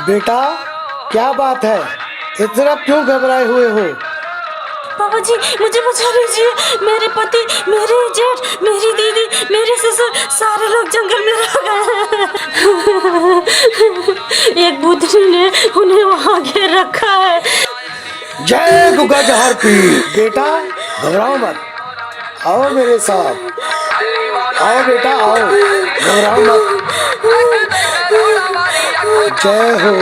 बेटा, क्या बात है? इतना क्यों घबराए हुए हो? पापा जी, मुझे बचा लीजिए। मेरे पति, मेरे जेठ, मेरी दीदी, मेरे ससुर, सारे लोग जंगल में रह गए हैं। एक भूतनी ने उन्हें वहां घेर रखा है। जय गुगा जहर पीर। बेटा, घबराओ मत, आओ मेरे साथ। आओ बेटा, आओ, घबराओ मत। जय हो।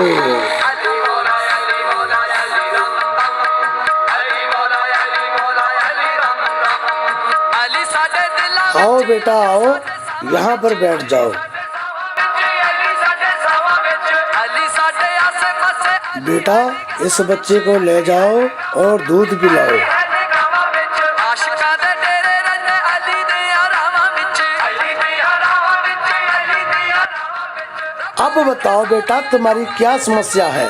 आओ बेटा, आओ, यहाँ पर बैठ जाओ। बेटा, इस बच्चे को ले जाओ और दूध पिलाओ। अब बताओ बेटा, तुम्हारी क्या समस्या है?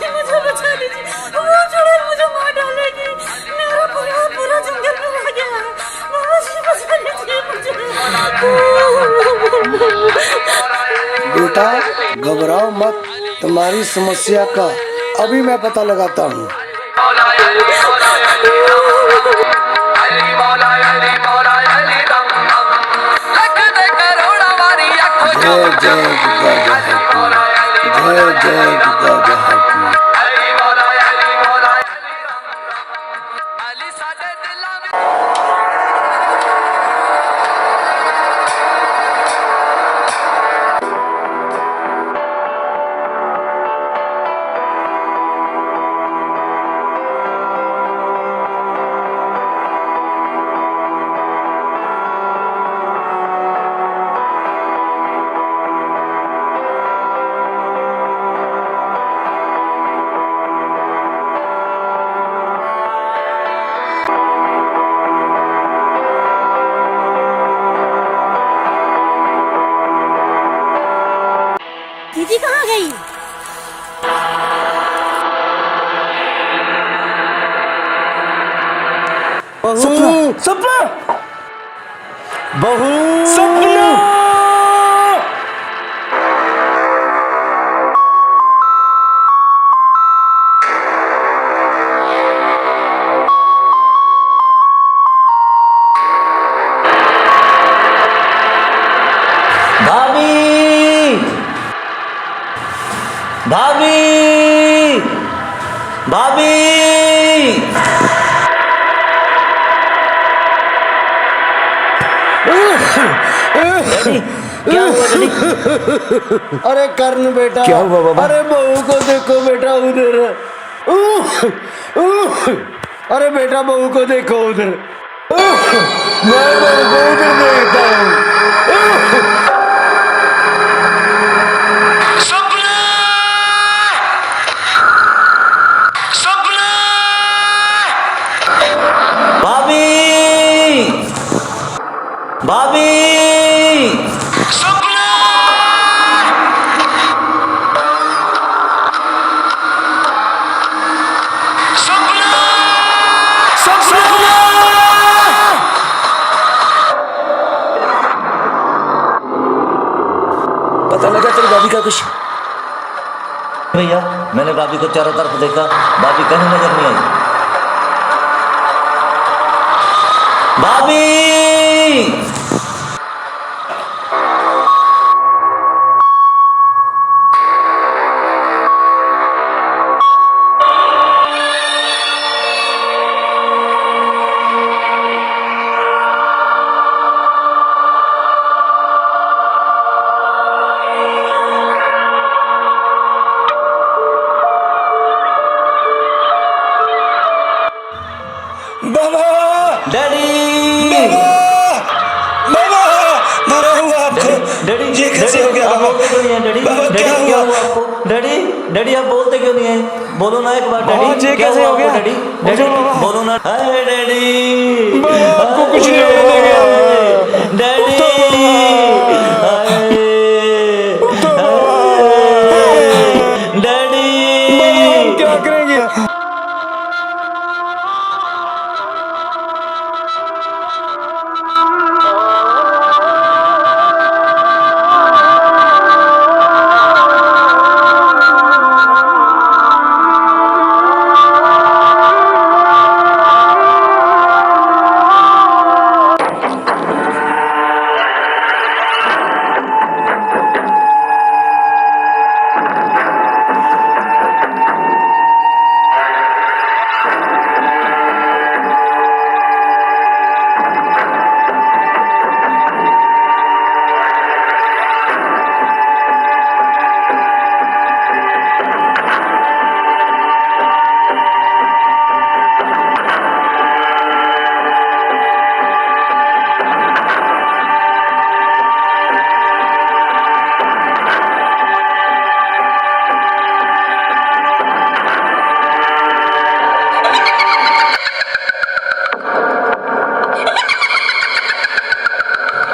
मुझे बचा लीजिए। वो चुड़ैल मुझे मार डालेगी। मेरा परिवार पूरा जंगल में रह गया है। बाबा जी, बचा लीजिए मुझे। बेटा, घबराओ मत, तुम्हारी समस्या का अभी मैं पता लगाता हूँ। जय जय गुगा जहर पीर, जय जय गुगा जहर पीर। दीदी कहाँ गई? सपना, सपना, बहू, सपना। भाभी, भाभी, भाभी। डैडी, क्या हुआ डैडी? अरे कर्ण बेटा, क्या हुआ बाबा? अरे बहू को देखो बेटा उधर। अरे बेटा, बहू को देखो उधर। मैं बहू को उधर देखता हूँ। भाभी, भाभी, पता लगा तेरी भाभी का कुछ? भैया, मैंने भाभी को चारों तरफ देखा, भाभी कहीं नजर नहीं आई। भाभी, बाबा, डैडी, बाबा, मरा हुआ आपको। डैडी, ये कैसे हो गया आप बाबा? बोलते क्यों नहीं है डैडी? बाबा, डैडी, क्या क्या हुआ? हुआ आपको? डैडी, डैडी, आप बोलते क्यों नहीं है? बोलो ना एक बार डैडी, बाबा, ये क्या कैसे हुआ हो आपको गया? डैडी? डैडी, बोलो ना। हाय डैडी, बाबा, आपको कुछ नहीं होने गया। डैडी, उठो बाबा, उठो बाबा। डैडी, बाबा, हम क्या करेंगे?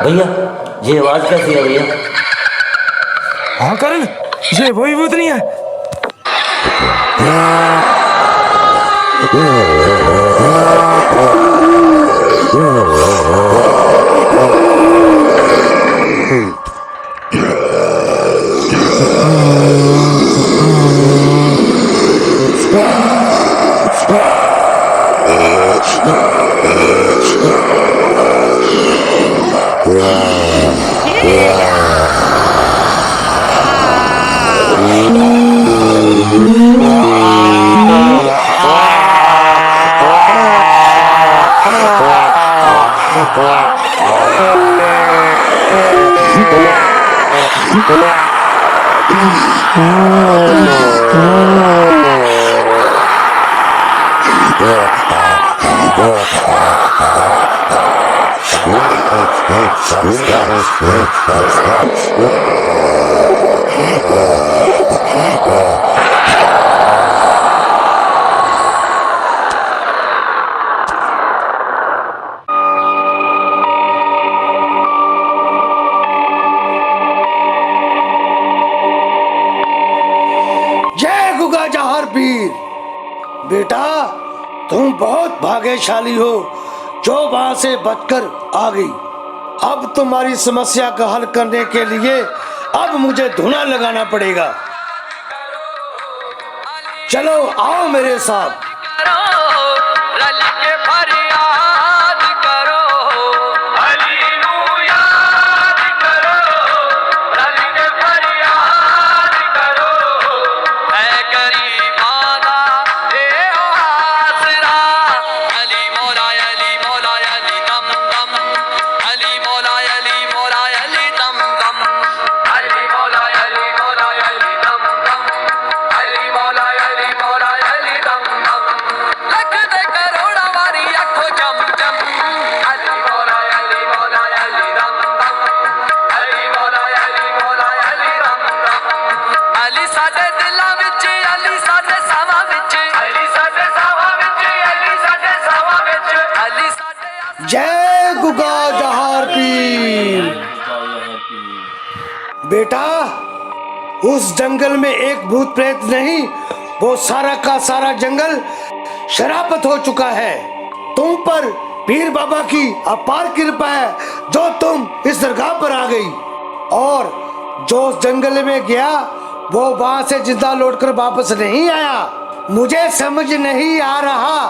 भैया ये आवाज कैसी है भैया? हाँ करण, ये वही भूतनी है। जय गुगा जहार पीर। बेटा तुम बहुत भाग्यशाली हो जो वहां से बचकर आ गई। अब तुम्हारी समस्या का हल करने के लिए अब मुझे धुना लगाना पड़ेगा। चलो आओ मेरे साथ। जय गुगा जहार पीर। बेटा उस जंगल में एक भूत प्रेत नहीं, वो सारा का सारा जंगल शराबत हो चुका है। तुम पर पीर बाबा की अपार कृपा है जो तुम इस दरगाह पर आ गई। और जो उस जंगल में गया वो वहां से जिंदा लौटकर वापस नहीं आया। मुझे समझ नहीं आ रहा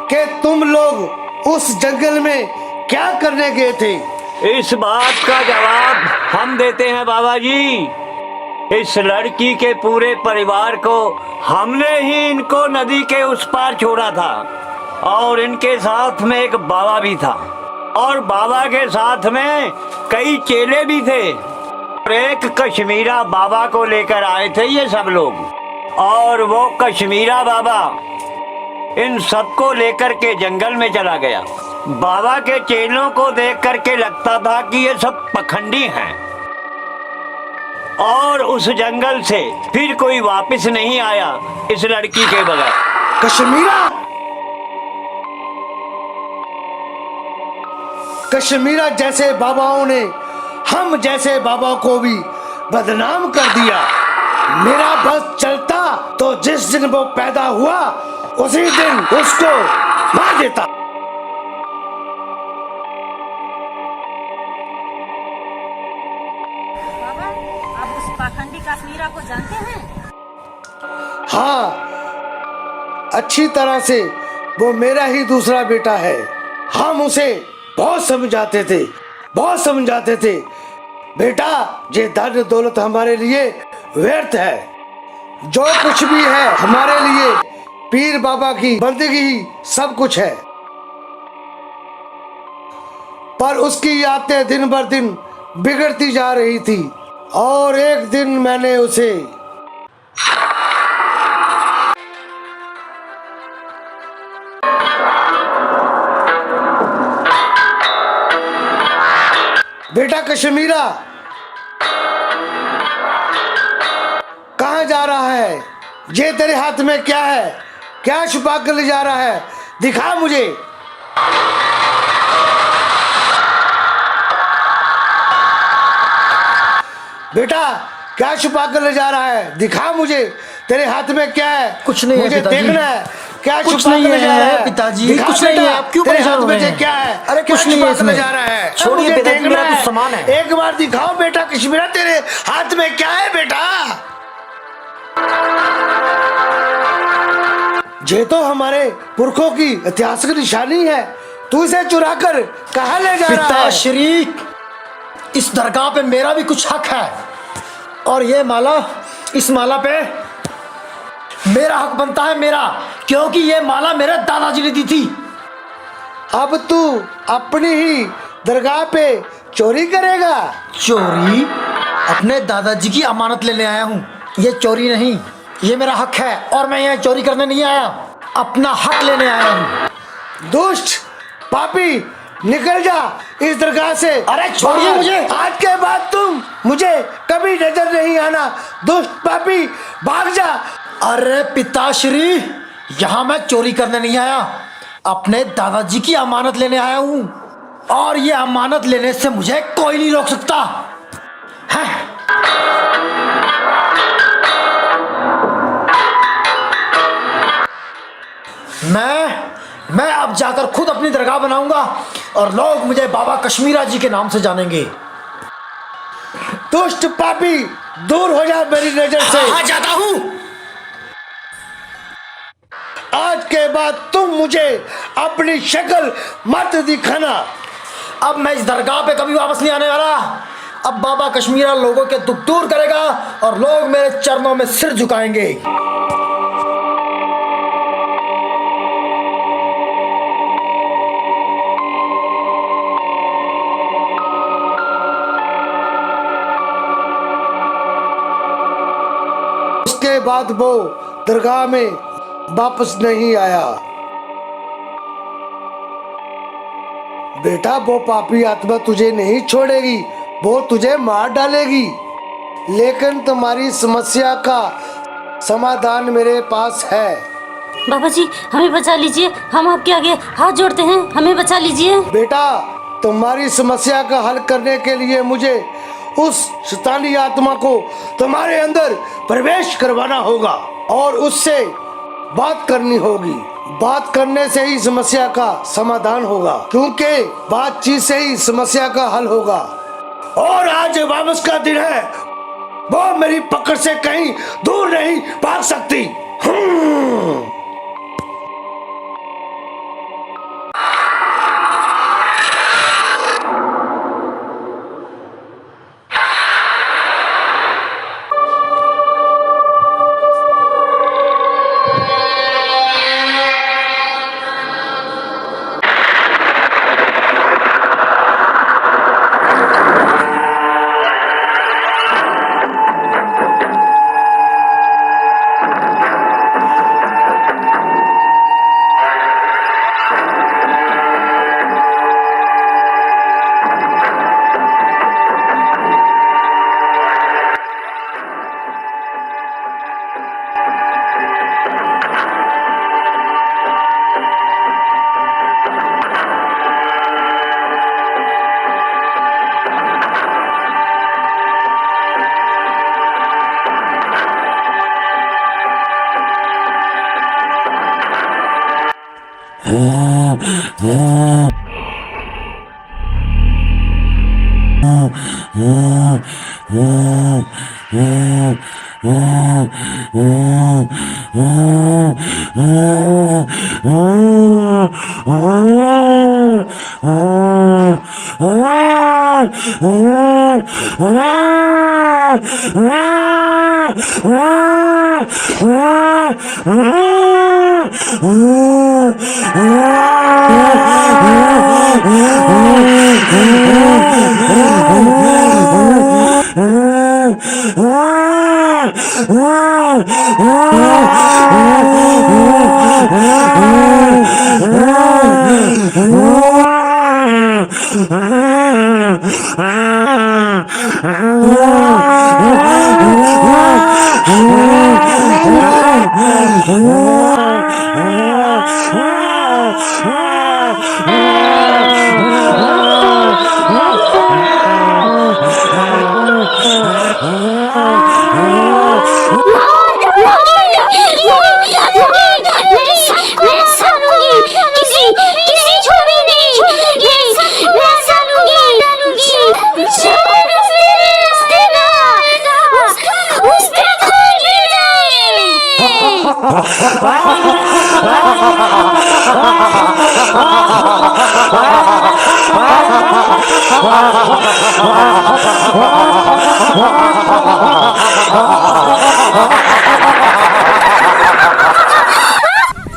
कि तुम लोग उस जंगल में क्या करने गए थे। इस बात का जवाब हम देते हैं बाबा जी। इस लड़की के पूरे परिवार को हमने ही इनको नदी के उस पार छोड़ा था और इनके साथ में एक बाबा भी था और बाबा के साथ में कई चेले भी थे और एक कश्मीरा बाबा को लेकर आए थे ये सब लोग। और वो कश्मीरा बाबा इन सबको लेकर के जंगल में चला गया। बाबा के चेलों को देख करके लगता था कि ये सब पखंडी हैं और उस जंगल से फिर कोई वापस नहीं आया इस लड़की के बगैर। कश्मीरा जैसे बाबाओं ने हम जैसे बाबा को भी बदनाम कर दिया। मेरा बस चलता तो जिस दिन वो पैदा हुआ उसी दिन उसको मार देता। बाबा, आप उस पाखंडी कश्मीरा को जानते हैं? हाँ अच्छी तरह से, वो मेरा ही दूसरा बेटा है। हम उसे बहुत समझाते थे बेटा ये धन दौलत हमारे लिए व्यर्थ है। जो कुछ भी है हमारे लिए पीर बाबा की बंदगी ही सब कुछ है। पर उसकी आदतें दिन बर दिन बिगड़ती जा रही थी और एक दिन मैंने उसे बेटा कश्मीरा कहाँ जा रहा है? ये तेरे हाथ में क्या है? क्या छुपा कर ले जा रहा है? दिखा मुझे। बेटा क्या छुपा कर ले जा रहा है? दिखा मुझे, तेरे हाथ में क्या है? कुछ नहीं है मुझे पिताजी। देखना है क्या कुछ छुपा नहीं कर ले जा रहा है है? पिताजी, दिखा कुछ नहीं बेटा, है, आप क्यों तेरे परेशान हाथ हो में रहे हैं? क्या है? अरे क्या कुछ नहीं है छुपा कर ले इसमें। जा रहा है? छोड़िए मुझे पिताजी, देखना मेरा है। कुछ सामान है। एक बार दिखाओ बेटा कश्मीरा, तेरे हाथ में क्या है बेटा? ये तो हमारे पुरखों की ऐतिहासिक निशानी है, तू इसे चुरा कर कहाँ ले जा रहा है? पिताश्री, इस दरगाह पे मेरा भी कुछ हक है, और ये माला, इस माला पे मेरा हक बनता है, मेरा, क्योंकि ये माला मेरे दादाजी ने दी थी। अब तू अपनी ही दरगाह पे चोरी करेगा? चोरी? अपने दादाजी की अमानत लेने आया हूँ, ये चोरी नहीं, ये मेरा हक है, और मैं यहाँ चोरी करने नहीं आया, अपना हक लेने आया हूँ। दुष्ट पापी, निकल जा इस दरगाह से। अरे छोड़िए मुझे। आज के बाद तुम मुझे कभी नजर नहीं आना। दुष्ट पापी, भाग जा। अरे पिताश्री, यहाँ मैं चोरी करने नहीं आया, अपने दादाजी की अमानत लेने आया हूँ, और ये अमानत लेने से मुझे कोई नहीं रोक सकता है। मैं अब जाकर खुद अपनी दरगाह बनाऊंगा, और लोग मुझे बाबा कश्मीरा जी के नाम से जानेंगे। दुष्ट पापी, दूर हो जा मेरी नजर से। हाँ, जाता हूँ। आज के बाद तुम मुझे अपनी शक्ल मत दिखाना। अब मैं इस दरगाह पे कभी वापस नहीं आने वाला। अब बाबा कश्मीरा लोगों के दुख दूर करेगा, और लोग मेरे चरणों में सिर झुकाएंगे। उसके बाद वो दरगाह में वापस नहीं आया। बेटा वो पापी आत्मा तुझे नहीं छोड़ेगी, वो तुझे मार डालेगी, लेकिन तुम्हारी समस्या का समाधान मेरे पास है। बाबा जी हमें बचा लीजिए, हम आपके आगे हाथ जोड़ते हैं, हमें बचा लीजिए। बेटा तुम्हारी समस्या का हल करने के लिए मुझे उस शैतानी आत्मा को तुम्हारे अंदर प्रवेश करवाना होगा और उससे बात करनी होगी। बात करने से ही समस्या का समाधान होगा, क्योंकि बातचीत से ही समस्या का हल होगा। और आज वापस का दिन है, वो मेरी पकड़ से कहीं दूर नहीं भाग सकती।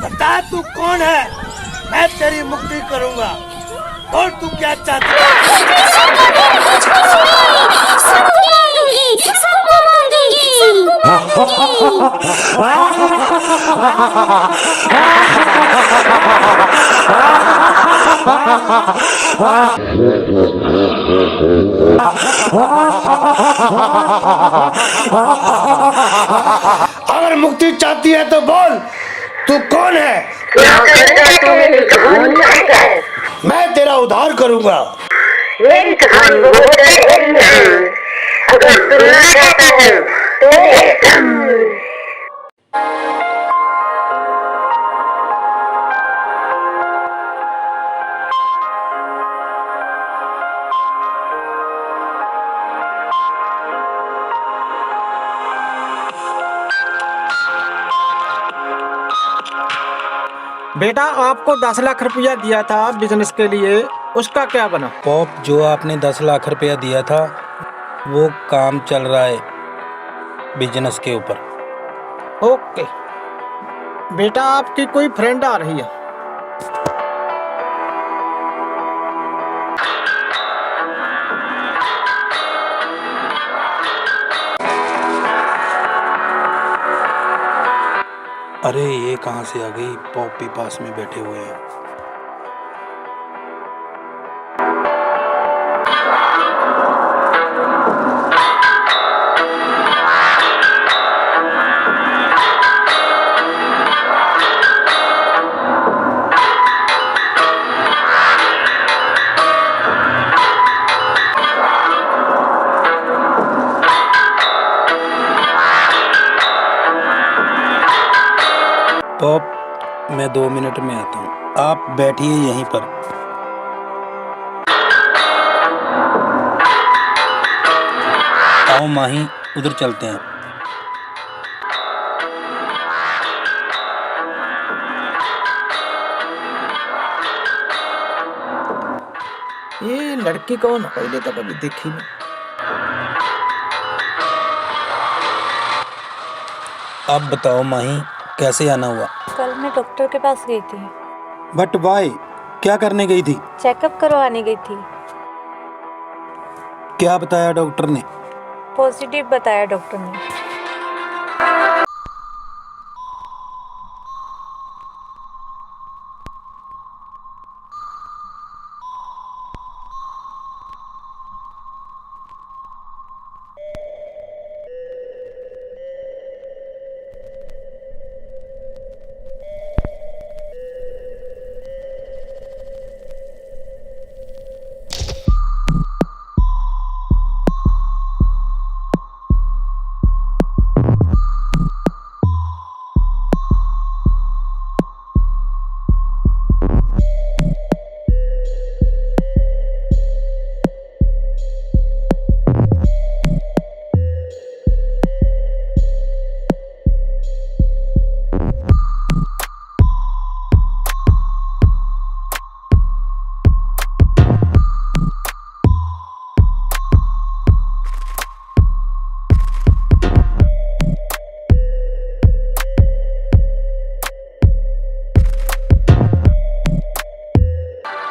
बता तू कौन है, मैं तेरी मुक्ति करूंगा। और तू क्या चाहती है? अगर मुक्ति चाहती है तो बोल, तू कौन है? मैं तेरा उद्धार करूंगा। मेरी कहानी बहुत है, अगर सुनना चाहता है तो एकदम बेटा आपको 10 लाख रुपया दिया था बिजनेस के लिए, उसका क्या बना? पॉप, जो आपने 10 लाख रुपया दिया था वो काम चल रहा है बिजनेस के ऊपर। ओके बेटा, आपकी कोई फ्रेंड आ रही है। अरे ये कहाँ से आ गई? पॉप भी पास में बैठे हुए हैं। पॉप, मैं 2 मिनट में आता हूँ, आप बैठिए यहीं पर। आओ माही, उधर चलते हैं। ये लड़की कौन है? पहले तो कभी देखी नहीं। अब बताओ माही, कैसे आना हुआ? कल मैं डॉक्टर के पास गई थी। बट वाई, क्या करने गई थी? चेकअप करवाने गई थी। क्या बताया डॉक्टर ने? पॉजिटिव बताया डॉक्टर ने।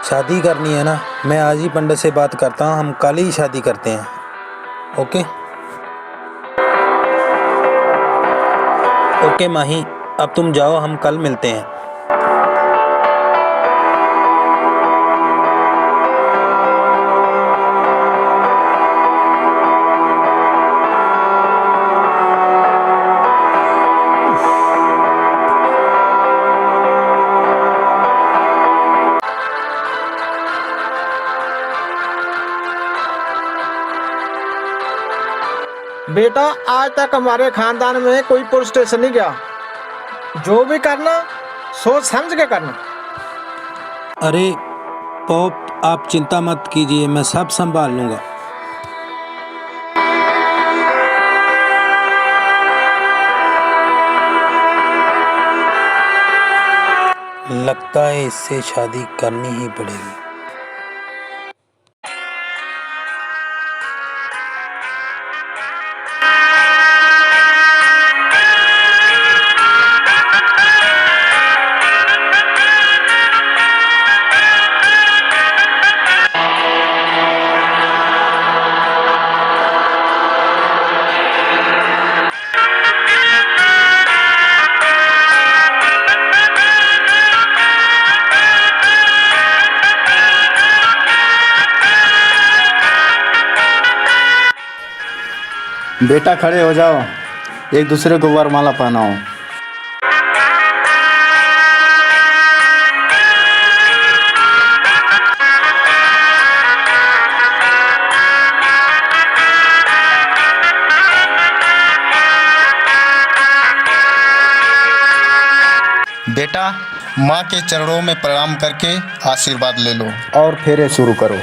शादी करनी है ना, मैं आज ही पंडित से बात करता हूँ, हम कल ही शादी करते हैं। ओके ओके माही, अब तुम जाओ, हम कल मिलते हैं। बेटा आज तक हमारे खानदान में कोई पुलिस स्टेशन नहीं गया। जो भी करना सोच समझ के करना। अरे पॉप, आप चिंता मत कीजिए, मैं सब संभाल लूँगा। लगता है इससे शादी करनी ही पड़ेगी। बेटा खड़े हो जाओ, एक दूसरे को वरमाला पहनाओ। बेटा, माँ के चरणों में प्रणाम करके आशीर्वाद ले लो और फेरे शुरू करो।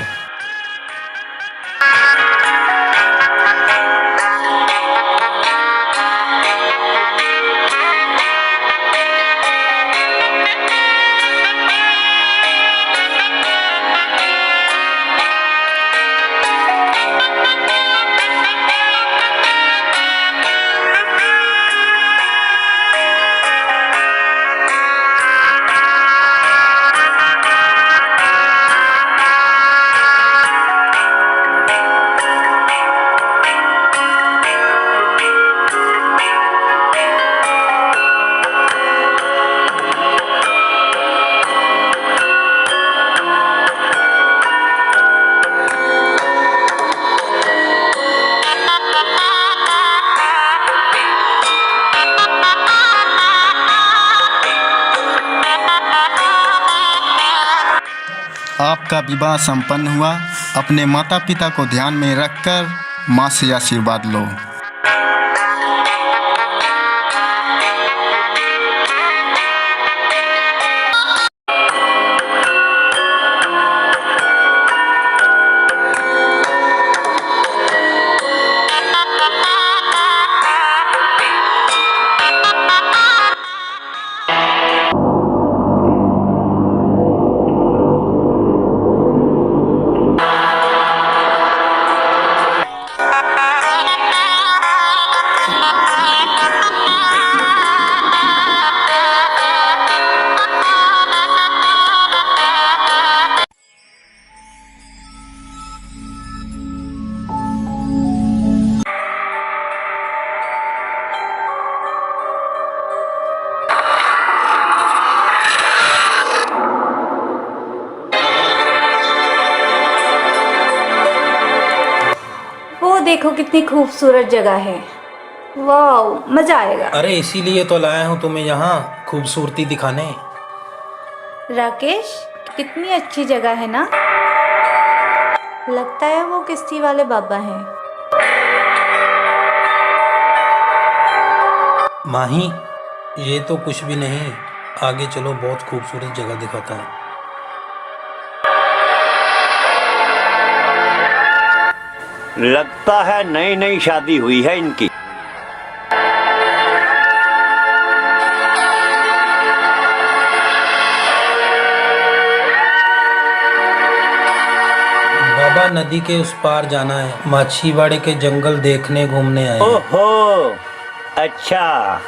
आपका विवाह संपन्न हुआ। अपने माता पिता को ध्यान में रखकर माँ से आशीर्वाद लो। देखो कितनी खूबसूरत जगह है। वाह, मजा आएगा। अरे इसीलिए तो लाया हूँ तुम्हें यहाँ खूबसूरती दिखाने। राकेश, कितनी अच्छी जगह है ना। लगता है वो किश्ती वाले बाबा हैं। माही, ये तो कुछ भी नहीं, आगे चलो, बहुत खूबसूरत जगह दिखाता हूँ। लगता है नई नई शादी हुई है इनकी। बाबा, नदी के उस पार जाना है, माछीवाड़े के जंगल देखने घूमने आए हैं। ओहो, अच्छा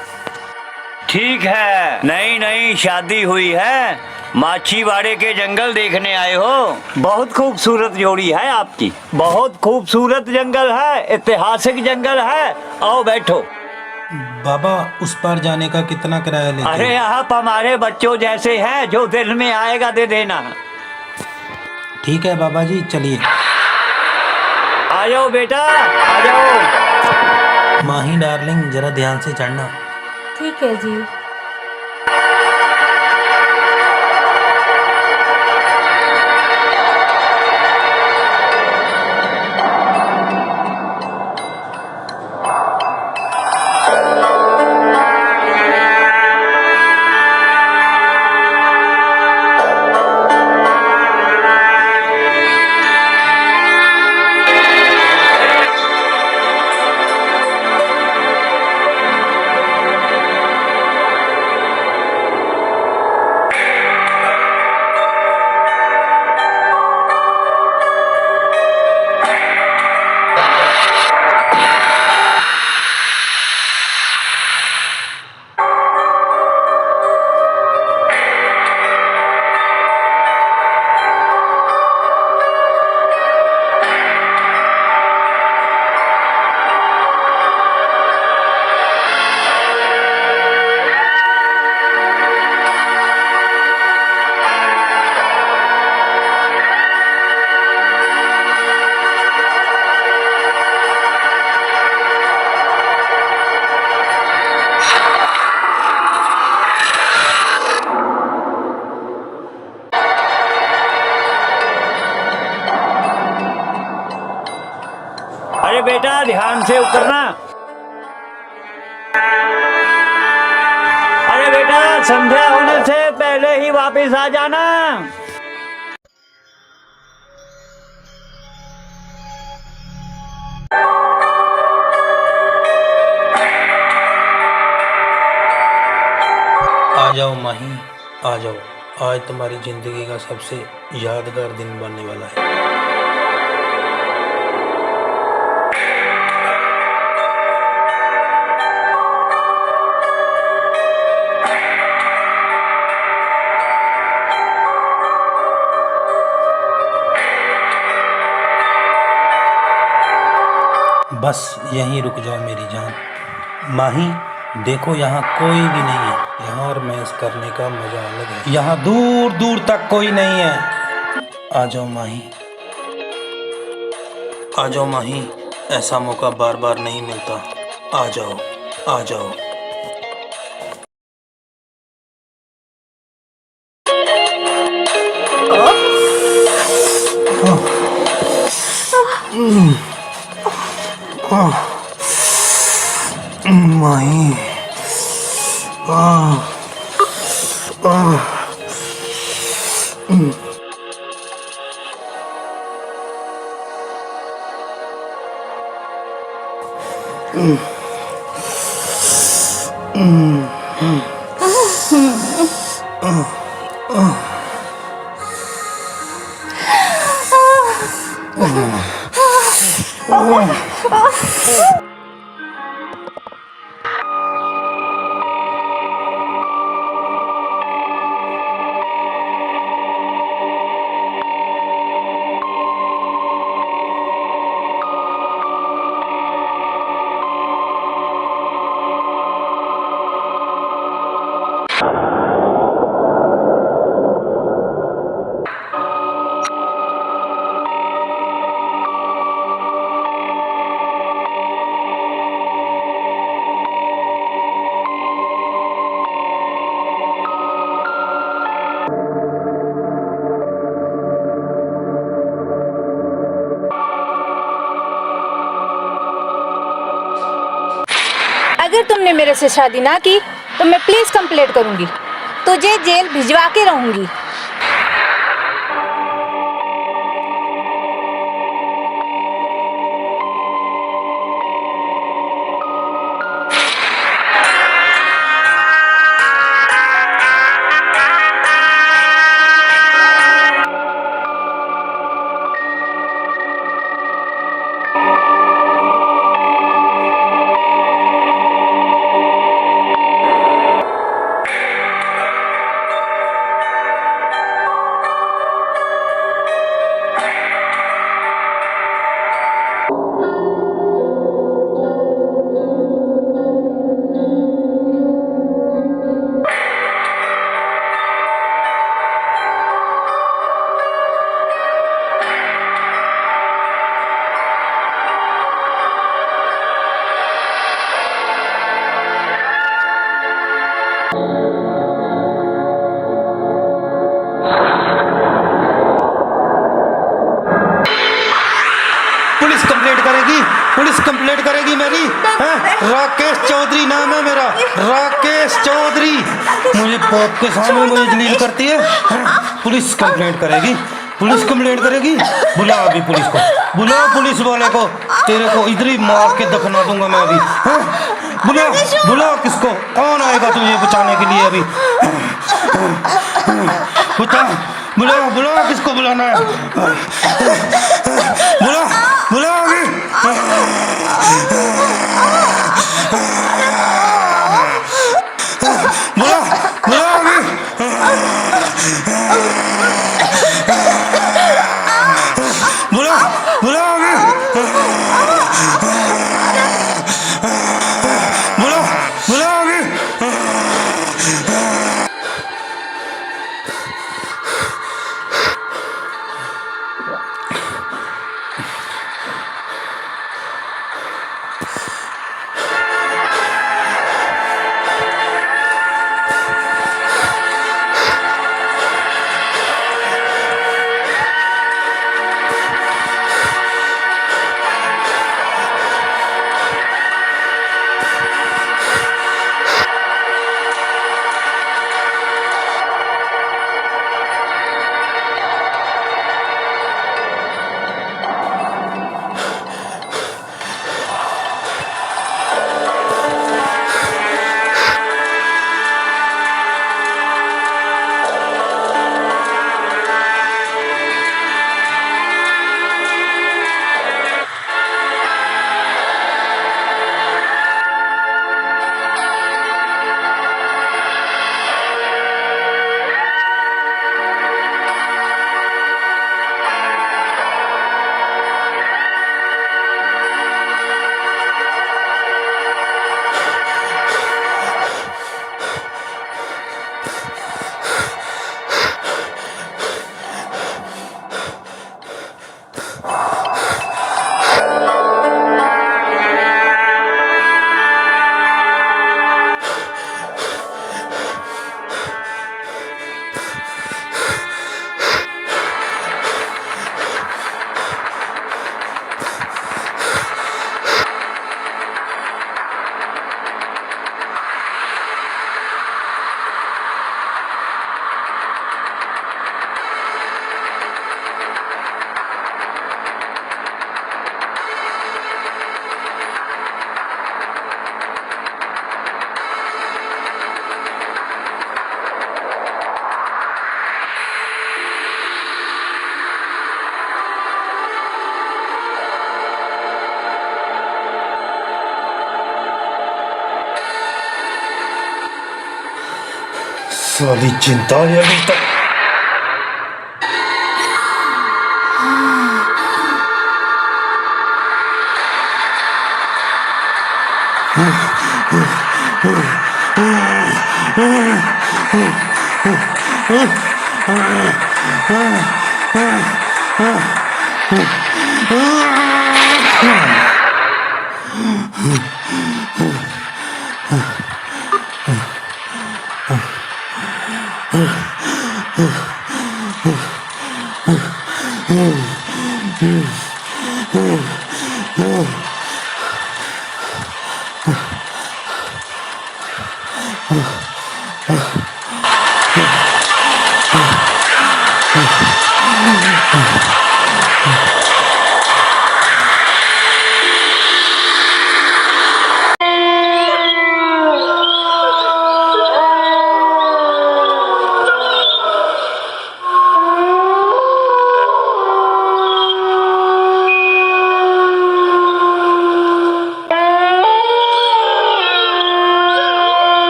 ठीक है, नई नई शादी हुई है, माछीवाड़े के जंगल देखने आए हो। बहुत खूबसूरत जोड़ी है आपकी। बहुत खूबसूरत जंगल है, ऐतिहासिक जंगल है। आओ बैठो। बाबा, उस पार जाने का कितना किराया लेते अरे हैं? आप हमारे बच्चों जैसे हैं, जो दिल में आएगा दे देना। ठीक है बाबा जी, चलिए। आ जाओ बेटा, आ जाओ। माही डार्लिंग, जरा ध्यान से चढ़ना। ठीक है जी। आराम से उतरना। अरे बेटा, संध्या होने से पहले ही वापस आ जाना। आ जाओ माही, आ जाओ। आज तुम्हारी जिंदगी का सबसे यादगार दिन बनने वाला है। बस यहीं रुक जाओ मेरी जान। माही देखो, यहाँ कोई भी नहीं है। यहाँ रमेश करने का मजा अलग है। यहाँ दूर दूर तक कोई नहीं है। आ जाओ माही, आ जाओ माही। ऐसा मौका बार बार नहीं मिलता। आ जाओ, आ जाओ। माही, अगर तुमने मेरे से शादी ना की तो मैं पुलिस कंप्लेंट करूंगी, तुझे जेल भिजवा के रहूंगी। पुलिस कंप्लेंट करेगी मेरी। राकेश चौधरी नाम है मेरा, राकेश चौधरी। मुझे बाप के सामने मुझे जलील करती है। पुलिस कंप्लेंट करेगी, पुलिस कंप्लेंट करेगी। बुला अभी पुलिस को, बुला पुलिस वाले को। तेरे को इधर ही मार के दफना दूंगा मैं अभी। बुला बुला, किसको, कौन आएगा तुझे बचाने के लिए अभी? बता, बुला बुला, किसको बुलाना है? बुला बुला अभी। बुला बुला अभी। बुला बुला अभी। बुला बुला अभी। साली चिंता है अभी तक।